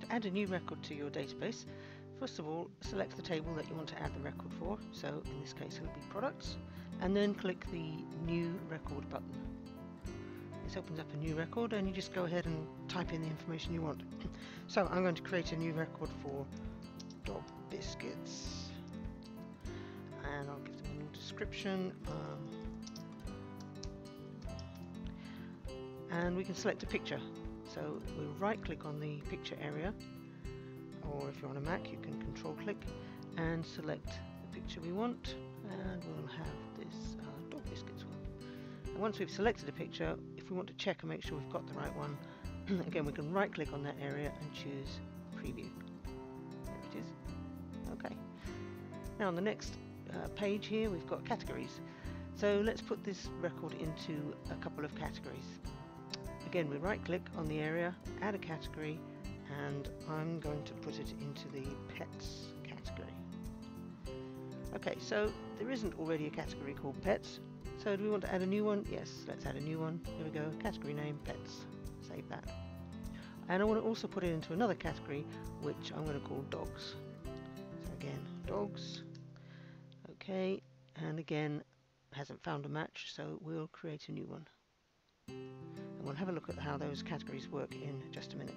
To add a new record to your database, first of all, select the table that you want to add the record for. So in this case, it'll be products, and then click the new record button. This opens up a new record, and you just go ahead and type in the information you want. So I'm going to create a new record for dog biscuits, and I'll give them a little description. And we can select a picture. So we'll right click on the picture area, or if you're on a Mac you can control click and select the picture we want, and we'll have this dog biscuits one. And once we've selected a picture, if we want to check and make sure we've got the right one, again we can right click on that area and choose preview. There it is. Okay. Now on the next page here we've got categories. So let's put this record into a couple of categories. Again, we right click on the area, add a category, and I'm going to put it into the pets category. Okay, so there isn't already a category called pets, so do we want to add a new one? Yes, let's add a new one. Here we go, category name pets. Save that. And I want to also put it into another category which I'm going to call dogs. So again, dogs. Okay, and again, hasn't found a match, so we'll create a new one. And we'll have a look at how those categories work in just a minute.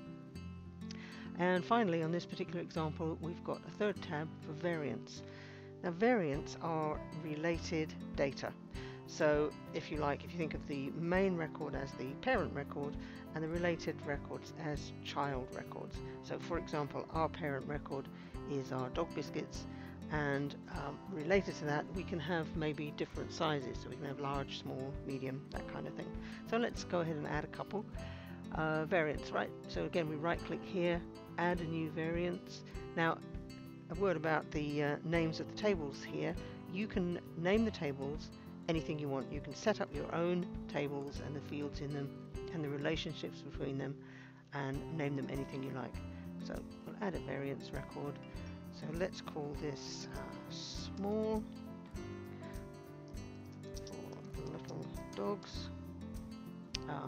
And finally, on this particular example, we've got a third tab for variants. Now, variants are related data. So if you like, if you think of the main record as the parent record and the related records as child records. So for example, our parent record is our dog biscuits, and related to that we can have maybe different sizes, so we can have large, small, medium, that kind of thing. So let's go ahead and add a couple variants, right? So again, we right click here, add a new variant. Now a word about the names of the tables here. You can name the tables anything you want. You can set up your own tables and the fields in them and the relationships between them and name them anything you like. So we'll add a variants record. So let's call this small for little dogs.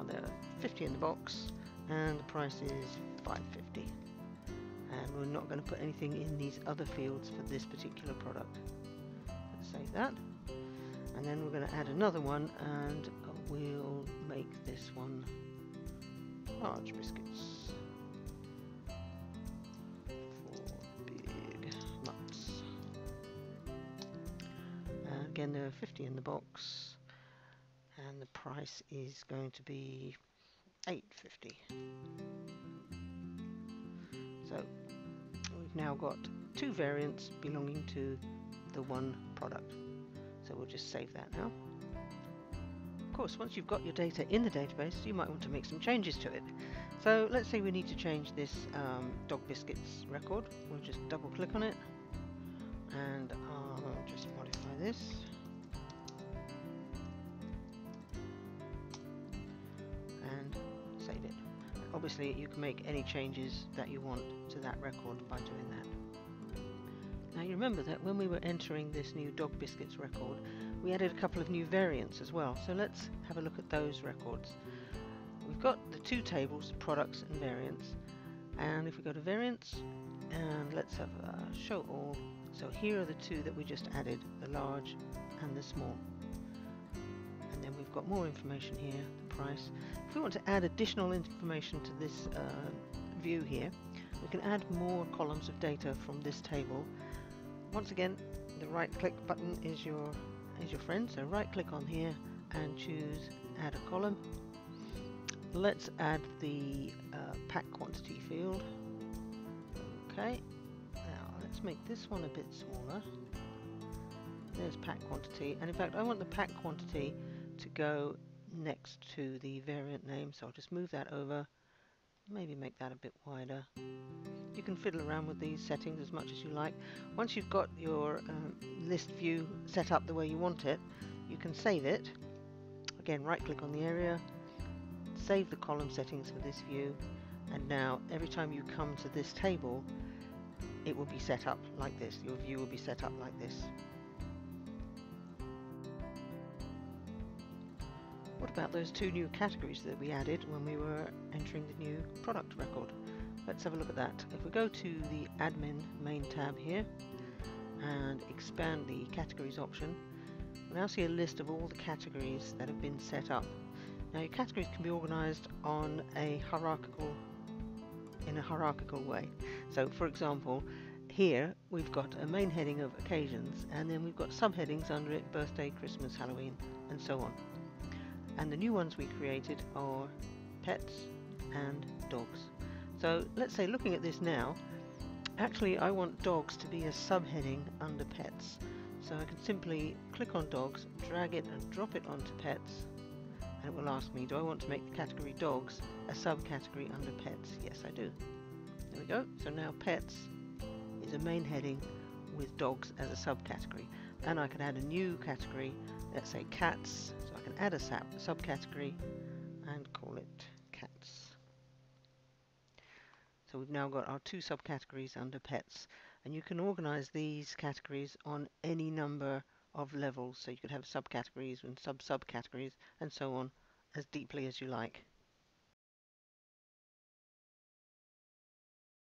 There are 50 in the box, and the price is $5.50. And we're not going to put anything in these other fields for this particular product. Let's save that. And then we're going to add another one, and we'll make this one large biscuits. Again, there are 50 in the box, and the price is going to be $8.50. So we've now got two variants belonging to the one product. So we'll just save that now. Of course, once you've got your data in the database, you might want to make some changes to it. So let's say we need to change this dog biscuits record. We'll just double click on it, and I'll just modify this. And save it. Obviously, you can make any changes that you want to that record by doing that. Now you remember that when we were entering this new dog biscuits record, we added a couple of new variants as well. So let's have a look at those records. We've got the two tables, products and variants. And if we go to variants, and let's have show all. So here are the two that we just added, the large and the small. And then we've got more information here, the price. If we want to add additional information to this view here, we can add more columns of data from this table. Once again, the right click button is your friend, so right click on here and choose add a column. Let's add the pack quantity field. Okay, now let's make this one a bit smaller. There's pack quantity, and in fact I want the pack quantity to go next to the variant name, so I'll just move that over, maybe make that a bit wider. You can fiddle around with these settings as much as you like. Once you've got your list view set up the way you want it, you can save it. Again, right click on the area, save the column settings for this view, and now every time you come to this table, it will be set up like this. Your view will be set up like this. What about those two new categories that we added when we were entering the new product record? let's have a look at that. If we go to the admin main tab here and expand the categories option, we now see a list of all the categories that have been set up. Now your categories can be organized in a hierarchical way. So for example, here we've got a main heading of occasions, and then we've got subheadings under it: birthday, Christmas, Halloween, and so on. And the new ones we created are pets and dogs. So let's say, looking at this now, actually I want dogs to be a subheading under pets. So I can simply click on dogs, drag it and drop it onto pets, and it will ask me, do I want to make the category dogs a subcategory under pets? Yes, I do. There we go. So now pets is a main heading with dogs as a subcategory. And I can add a new category, let's say cats. So I can add a subcategory and call it cats. So we've now got our two subcategories under pets, and you can organize these categories on any number of levels. So you could have subcategories and subcategories and so on, as deeply as you like.